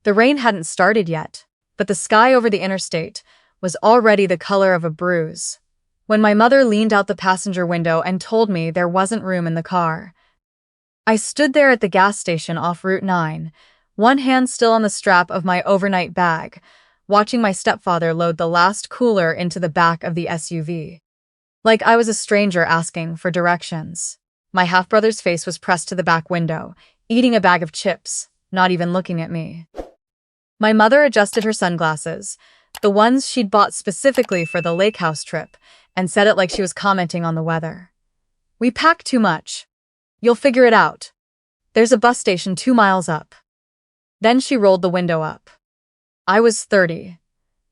The rain hadn't started yet, but the sky over the interstate was already the color of a bruise. When my mother leaned out the passenger window and told me there wasn't room in the car, I stood there at the gas station off Route 9, one hand still on the strap of my overnight bag, watching my stepfather load the last cooler into the back of the SUV. Like I was a stranger asking for directions. My half-brother's face was pressed to the back window, eating a bag of chips, not even looking at me. My mother adjusted her sunglasses, the ones she'd bought specifically for the lake house trip, and said it like she was commenting on the weather. "We packed too much. You'll figure it out. There's a bus station 2 miles up." Then she rolled the window up. I was 30.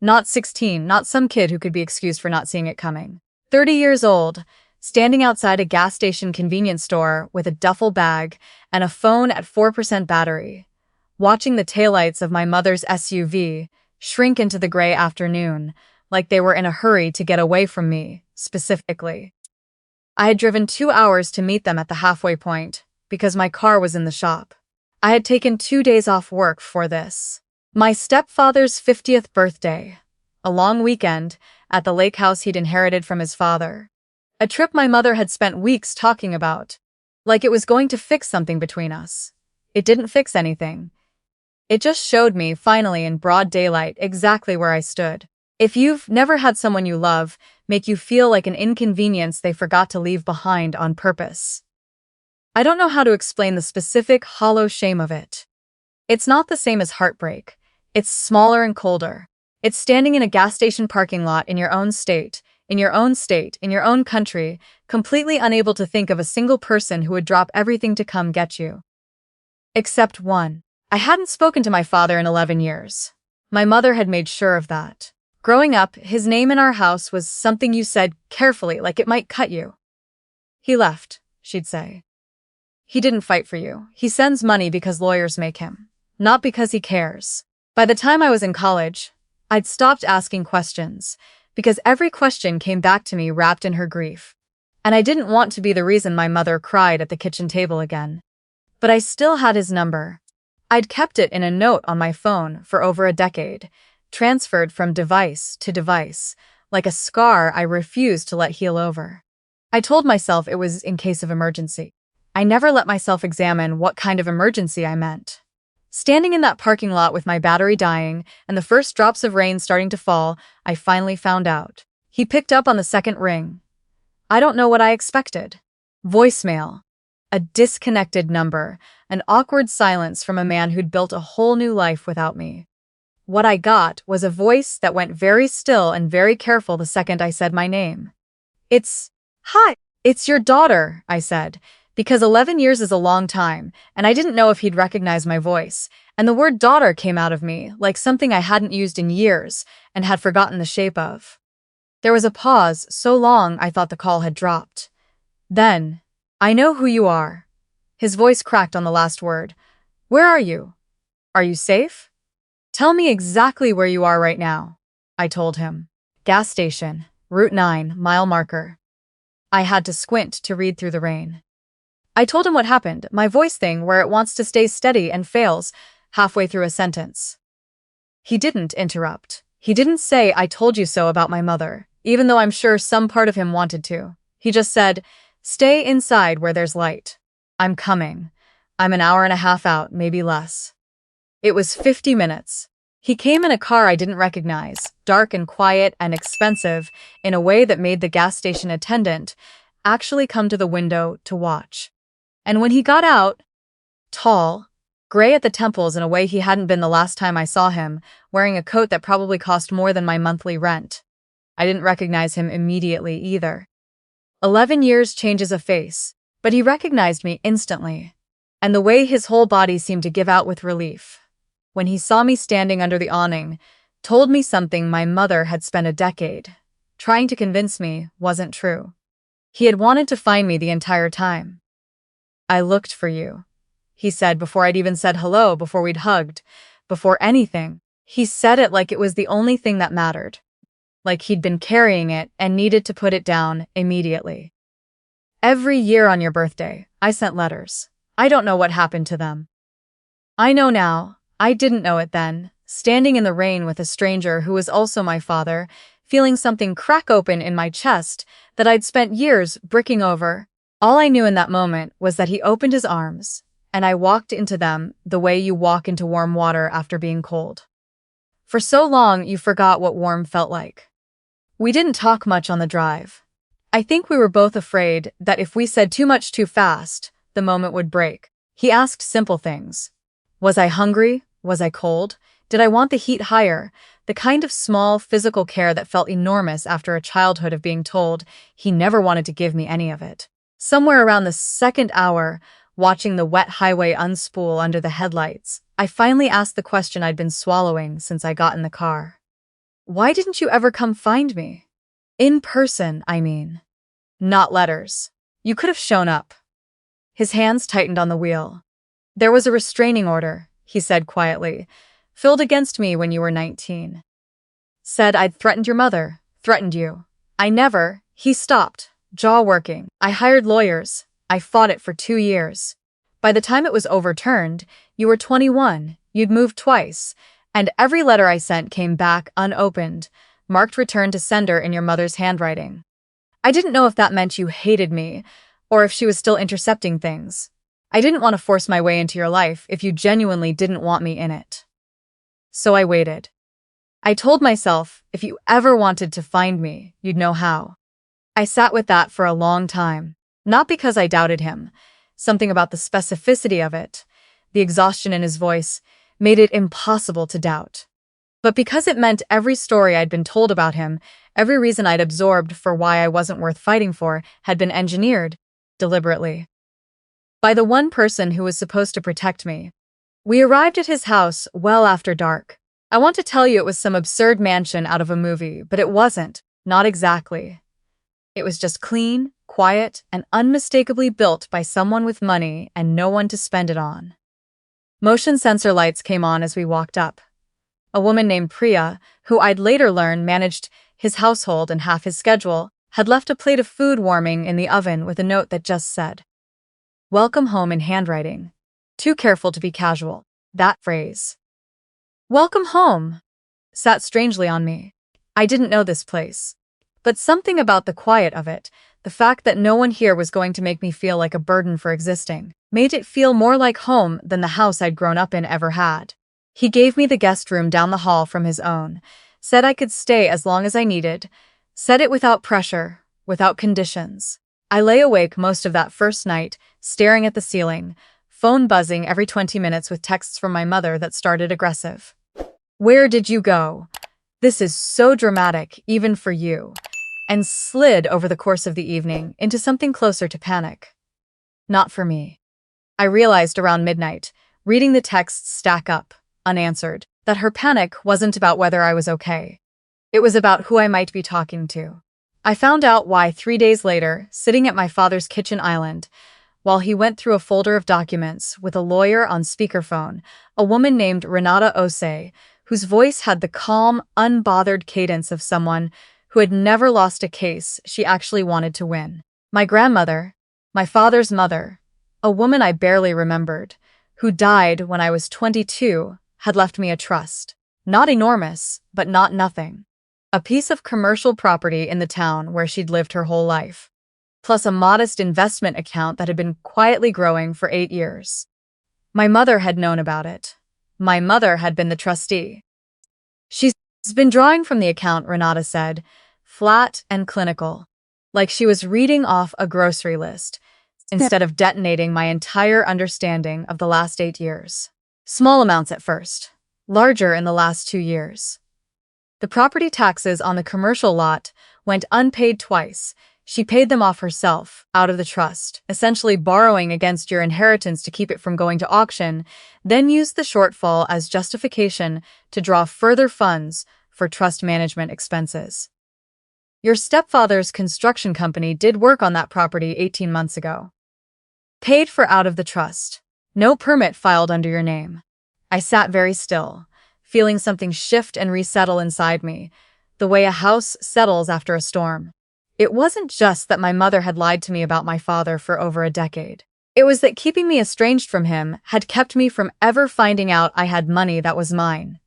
Not 16, not some kid who could be excused for not seeing it coming. 30 years old, standing outside a gas station convenience store with a duffel bag and a phone at 4% battery, watching the taillights of my mother's SUV shrink into the gray afternoon, like they were in a hurry to get away from me, specifically. I had driven 2 hours to meet them at the halfway point, because my car was in the shop. I had taken 2 days off work for this. My stepfather's 50th birthday, a long weekend at the lake house he'd inherited from his father. A trip my mother had spent weeks talking about, like it was going to fix something between us. It didn't fix anything. It just showed me, finally in broad daylight, exactly where I stood. If you've never had someone you love make you feel like an inconvenience they forgot to leave behind on purpose, I don't know how to explain the specific, hollow shame of it. It's not the same as heartbreak. It's smaller and colder. It's standing in a gas station parking lot in your own state, in your own country, completely unable to think of a single person who would drop everything to come get you. Except one. I hadn't spoken to my father in 11 years. My mother had made sure of that. Growing up, his name in our house was something you said carefully, like it might cut you. "He left," she'd say. "He didn't fight for you. He sends money because lawyers make him, not because he cares." By the time I was in college, I'd stopped asking questions, because every question came back to me wrapped in her grief. And I didn't want to be the reason my mother cried at the kitchen table again. But I still had his number. I'd kept it in a note on my phone for over a decade, transferred from device to device, like a scar I refused to let heal over. I told myself it was in case of emergency. I never let myself examine what kind of emergency I meant. Standing in that parking lot with my battery dying and the first drops of rain starting to fall, I finally found out. He picked up on the second ring. I don't know what I expected. Voicemail. A disconnected number, an awkward silence from a man who'd built a whole new life without me. What I got was a voice that went very still and very careful the second I said my name. Hi, it's your daughter," I said, because 11 years is a long time, and I didn't know if he'd recognize my voice, and the word daughter came out of me like something I hadn't used in years and had forgotten the shape of. There was a pause so long I thought the call had dropped. Then, "I know who you are." His voice cracked on the last word. "Where are you? Are you safe? Tell me exactly where you are right now," I told him. Gas station, Route 9, mile marker. I had to squint to read through the rain. I told him what happened, my voice thing where it wants to stay steady and fails halfway through a sentence. He didn't interrupt. He didn't say, "I told you so" about my mother, even though I'm sure some part of him wanted to. He just said, "Stay inside where there's light. I'm coming. I'm an hour and a half out, maybe less." It was 50 minutes. He came in a car I didn't recognize, dark and quiet and expensive in a way that made the gas station attendant actually come to the window to watch. And when he got out, tall, gray at the temples in a way he hadn't been the last time I saw him, wearing a coat that probably cost more than my monthly rent. I didn't recognize him immediately either. 11 years changes a face, but he recognized me instantly. And the way his whole body seemed to give out with relief, when he saw me standing under the awning, told me something my mother had spent a decade trying to convince me wasn't true. He had wanted to find me the entire time. "I looked for you," he said before I'd even said hello, before we'd hugged, before anything. He said it like it was the only thing that mattered, like he'd been carrying it and needed to put it down immediately. "Every year on your birthday, I sent letters. I don't know what happened to them. I know now. I didn't know it then, standing in the rain with a stranger who was also my father, feeling something crack open in my chest that I'd spent years bricking over. All I knew in that moment was that he opened his arms, and I walked into them the way you walk into warm water after being cold. For so long, you forgot what warm felt like. We didn't talk much on the drive. I think we were both afraid that if we said too much too fast, the moment would break. He asked simple things. Was I hungry? Was I cold? Did I want the heat higher? The kind of small physical care that felt enormous after a childhood of being told he never wanted to give me any of it. Somewhere around the second hour, watching the wet highway unspool under the headlights, I finally asked the question I'd been swallowing since I got in the car. Why didn't you ever come find me? In person, I mean. Not letters. You could have shown up. His hands tightened on the wheel. There was a restraining order, he said quietly, filled against me when you were 19. Said I'd threatened your mother, threatened you. I never. He stopped, jaw working. I hired lawyers. I fought it for 2 years. By the time it was overturned, you were 21, you'd moved twice, and every letter I sent came back unopened, marked return to sender in your mother's handwriting. I didn't know if that meant you hated me, or if she was still intercepting things. I didn't want to force my way into your life if you genuinely didn't want me in it. So I waited. I told myself, if you ever wanted to find me, you'd know how. I sat with that for a long time, not because I doubted him. Something about the specificity of it, the exhaustion in his voice, made it impossible to doubt. But because it meant every story I'd been told about him, every reason I'd absorbed for why I wasn't worth fighting for, had been engineered, deliberately, by the one person who was supposed to protect me. We arrived at his house well after dark. I want to tell you it was some absurd mansion out of a movie, but it wasn't, not exactly. It was just clean, quiet, and unmistakably built by someone with money and no one to spend it on. Motion sensor lights came on as we walked up. A woman named Priya, who I'd later learn managed his household and half his schedule, had left a plate of food warming in the oven with a note that just said, "Welcome home," in handwriting. Too careful to be casual. That phrase, "Welcome home," sat strangely on me. I didn't know this place. But something about the quiet of it, the fact that no one here was going to make me feel like a burden for existing, made it feel more like home than the house I'd grown up in ever had. He gave me the guest room down the hall from his own, said I could stay as long as I needed, said it without pressure, without conditions. I lay awake most of that first night, staring at the ceiling, phone buzzing every 20 minutes with texts from my mother that started aggressive. "Where did you go? This is so dramatic, even for you," and slid over the course of the evening into something closer to panic. Not for me. I realized around midnight, reading the texts stack up, unanswered, that her panic wasn't about whether I was okay. It was about who I might be talking to. I found out why 3 days later, sitting at my father's kitchen island, while he went through a folder of documents with a lawyer on speakerphone, a woman named Renata Ose, whose voice had the calm, unbothered cadence of someone who had never lost a case she actually wanted to win. My grandmother, my father's mother, a woman I barely remembered, who died when I was 22, had left me a trust. Not enormous, but not nothing. A piece of commercial property in the town where she'd lived her whole life, plus a modest investment account that had been quietly growing for 8 years. My mother had known about it. My mother had been the trustee. She's been drawing from the account, Renata said, flat and clinical, like she was reading off a grocery list, instead of detonating my entire understanding of the last 8 years. Small amounts at first, larger in the last 2 years. The property taxes on the commercial lot went unpaid twice. She paid them off herself, out of the trust, essentially borrowing against your inheritance to keep it from going to auction, then used the shortfall as justification to draw further funds for trust management expenses. Your stepfather's construction company did work on that property 18 months ago. Paid for out of the trust. No permit filed under your name. I sat very still, feeling something shift and resettle inside me, the way a house settles after a storm. It wasn't just that my mother had lied to me about my father for over a decade. It was that keeping me estranged from him had kept me from ever finding out I had money that was mine.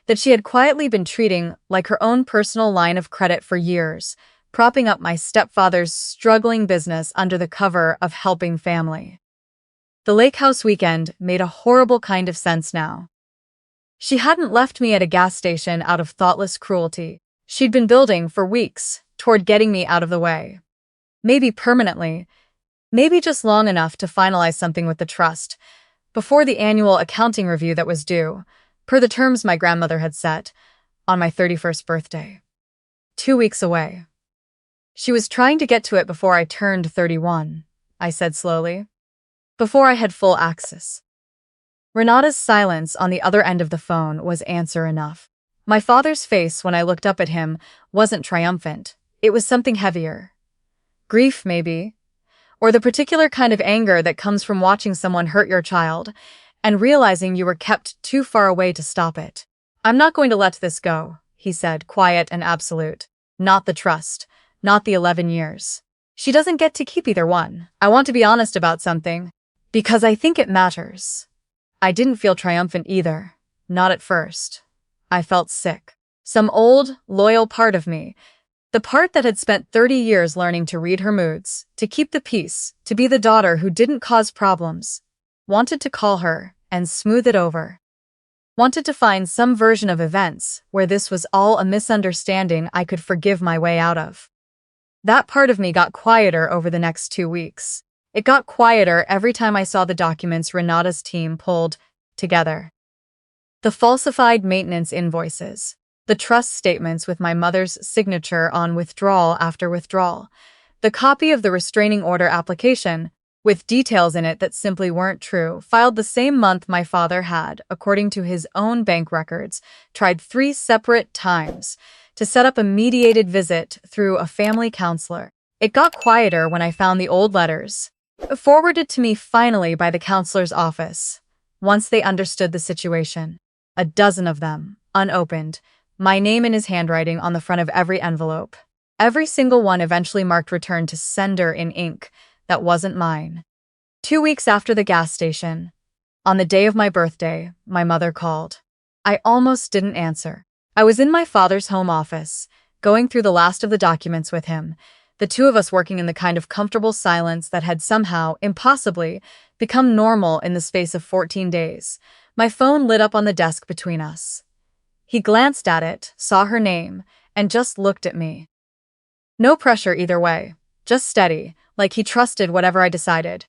That she had quietly been treating like her own personal line of credit for years, propping up my stepfather's struggling business under the cover of helping family. The lake house weekend made a horrible kind of sense now. She hadn't left me at a gas station out of thoughtless cruelty. She'd been building for weeks toward getting me out of the way. Maybe permanently, maybe just long enough to finalize something with the trust before the annual accounting review that was due, per the terms my grandmother had set, on my 31st birthday. 2 weeks away. She was trying to get to it before I turned 31, I said slowly. Before I had full access. Renata's silence on the other end of the phone was answer enough. My father's face when I looked up at him wasn't triumphant. It was something heavier. Grief, maybe. Or the particular kind of anger that comes from watching someone hurt your child and realizing you were kept too far away to stop it. "I'm not going to let this go," he said, quiet and absolute. "Not the trust. Not the 11 years. She doesn't get to keep either one. I want to be honest about something, because I think it matters." I didn't feel triumphant either. Not at first. I felt sick. Some old, loyal part of me, the part that had spent 30 years learning to read her moods, to keep the peace, to be the daughter who didn't cause problems, wanted to call her and smooth it over. Wanted to find some version of events where this was all a misunderstanding I could forgive my way out of. That part of me got quieter over the next 2 weeks. It got quieter every time I saw the documents Renata's team pulled together. The falsified maintenance invoices, the trust statements with my mother's signature on withdrawal after withdrawal, the copy of the restraining order application, with details in it that simply weren't true, filed the same month my father had, according to his own bank records, tried 3 separate times to set up a mediated visit through a family counselor. It got quieter when I found the old letters, forwarded to me finally by the counselor's office, once they understood the situation. A dozen of them, unopened, my name in his handwriting on the front of every envelope. Every single one eventually marked return to sender in ink that wasn't mine. 2 weeks after the gas station, on the day of my birthday, my mother called. I almost didn't answer. I was in my father's home office, going through the last of the documents with him, the two of us working in the kind of comfortable silence that had somehow, impossibly, become normal in the space of 14 days. My phone lit up on the desk between us. He glanced at it, saw her name, and just looked at me. No pressure either way, just steady, like he trusted whatever I decided.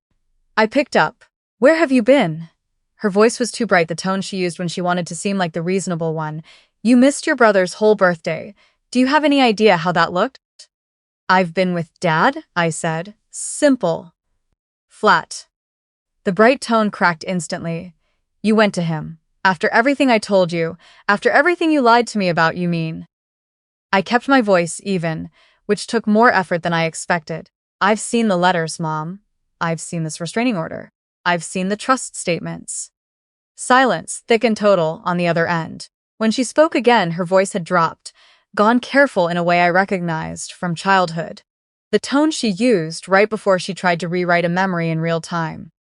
I picked up. "Where have you been?" Her voice was too bright, the tone she used when she wanted to seem like the reasonable one. "You missed your brother's whole birthday. Do you have any idea how that looked?" "I've been with Dad," I said. Simple. Flat. The bright tone cracked instantly. "You went to him. After everything I told you, after everything you lied to me about, you mean?" I kept my voice even, which took more effort than I expected. "I've seen the letters, Mom. I've seen this restraining order. I've seen the trust statements." Silence, thick and total, on the other end. When she spoke again, her voice had dropped, gone careful in a way I recognized from childhood. The tone she used right before she tried to rewrite a memory in real time.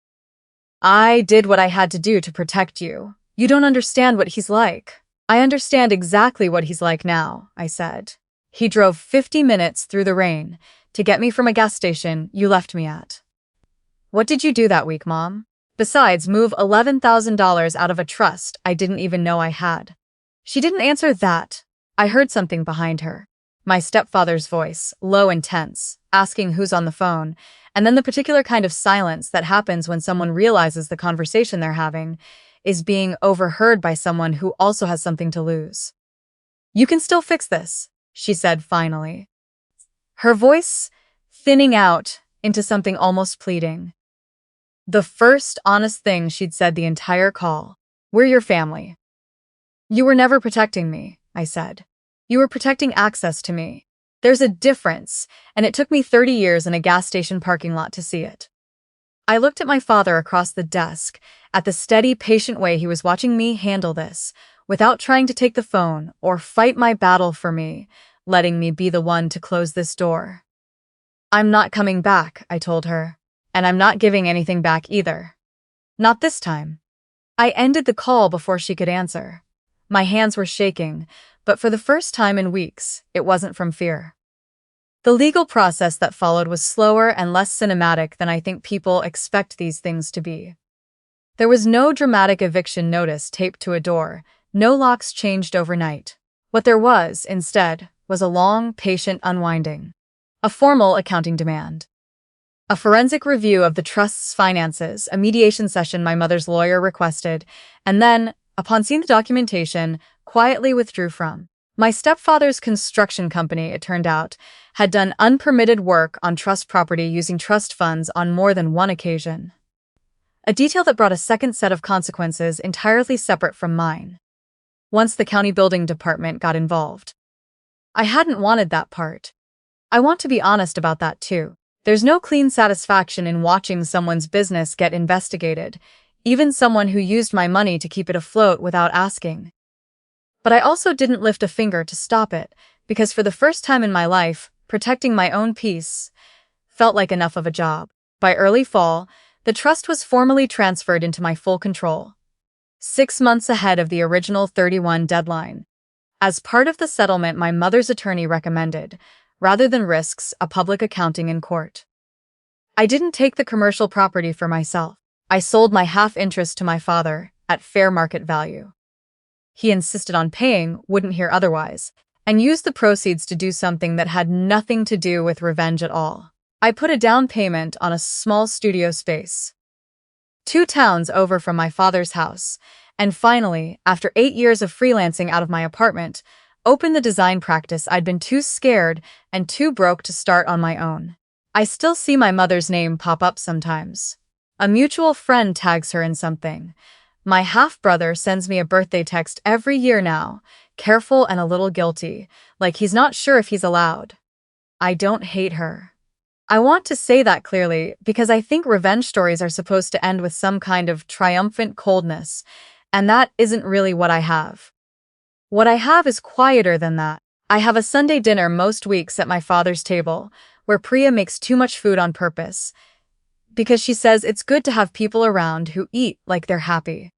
"I did what I had to do to protect you. You don't understand what he's like." "I understand exactly what he's like now," I said. "He drove 50 minutes through the rain to get me from a gas station you left me at." "What did you do that week, Mom?" "Besides, move $11,000 out of a trust I didn't even know I had." She didn't answer that. I heard something behind her. My stepfather's voice, low and tense, asking who's on the phone, and then the particular kind of silence that happens when someone realizes the conversation they're having is being overheard by someone who also has something to lose. "You can still fix this," she said finally. Her voice thinning out into something almost pleading. The first honest thing she'd said the entire call. "We're your family." "You were never protecting me," I said. "You were protecting access to me. There's a difference, and it took me 30 years in a gas station parking lot to see it." I looked at my father across the desk, at the steady, patient way he was watching me handle this, without trying to take the phone or fight my battle for me, letting me be the one to close this door. "I'm not coming back," I told her. And I'm not giving anything back either. Not this time. I ended the call before she could answer. My hands were shaking, but for the first time in weeks, it wasn't from fear. The legal process that followed was slower and less cinematic than I think people expect these things to be. There was no dramatic eviction notice taped to a door, no locks changed overnight. What there was, instead, was a long, patient unwinding. A formal accounting demand. A forensic review of the trust's finances, a mediation session my mother's lawyer requested, and then, upon seeing the documentation, quietly withdrew from. My stepfather's construction company, it turned out, had done unpermitted work on trust property using trust funds on more than one occasion. A detail that brought a second set of consequences entirely separate from mine. Once the county building department got involved. I hadn't wanted that part. I want to be honest about that too. There's no clean satisfaction in watching someone's business get investigated, even someone who used my money to keep it afloat without asking. But I also didn't lift a finger to stop it, because for the first time in my life, protecting my own peace felt like enough of a job. By early fall, the trust was formally transferred into my full control. 6 months ahead of the original 31 deadline. As part of the settlement my mother's attorney recommended, rather than risks a public accounting in court. I didn't take the commercial property for myself. I sold my half-interest to my father at fair market value. He insisted on paying, wouldn't hear otherwise, and used the proceeds to do something that had nothing to do with revenge at all. I put a down payment on a small studio space, 2 towns over from my father's house, and finally, after 8 years of freelancing out of my apartment, opened the design practice I'd been too scared and too broke to start on my own. I still see my mother's name pop up sometimes. A mutual friend tags her in something. My half-brother sends me a birthday text every year now, careful and a little guilty, like he's not sure if he's allowed. I don't hate her. I want to say that clearly because I think revenge stories are supposed to end with some kind of triumphant coldness, and that isn't really what I have. What I have is quieter than that. I have a Sunday dinner most weeks at my father's table, where Priya makes too much food on purpose, because she says it's good to have people around who eat like they're happy.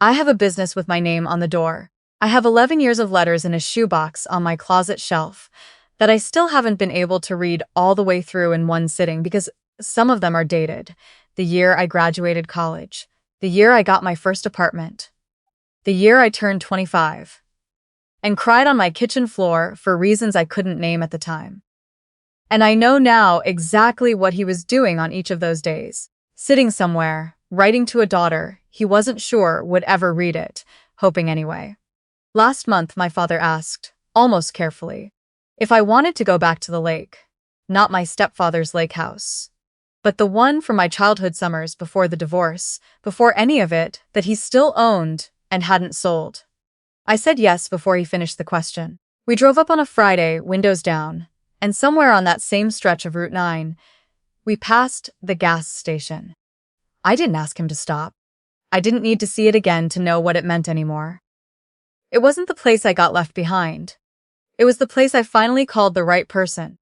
I have a business with my name on the door. I have 11 years of letters in a shoebox on my closet shelf that I still haven't been able to read all the way through in one sitting because some of them are dated. The year I graduated college, the year I got my first apartment, the year I turned 25. And cried on my kitchen floor for reasons I couldn't name at the time. And I know now exactly what he was doing on each of those days. Sitting somewhere, writing to a daughter he wasn't sure would ever read it, hoping anyway. Last month my father asked, almost carefully, if I wanted to go back to the lake. Not my stepfather's lake house, but the one from my childhood summers before the divorce, before any of it, that he still owned and hadn't sold. I said yes before he finished the question. We drove up on a Friday, windows down, and somewhere on that same stretch of Route 9, we passed the gas station. I didn't ask him to stop. I didn't need to see it again to know what it meant anymore. It wasn't the place I got left behind. It was the place I finally called the right person.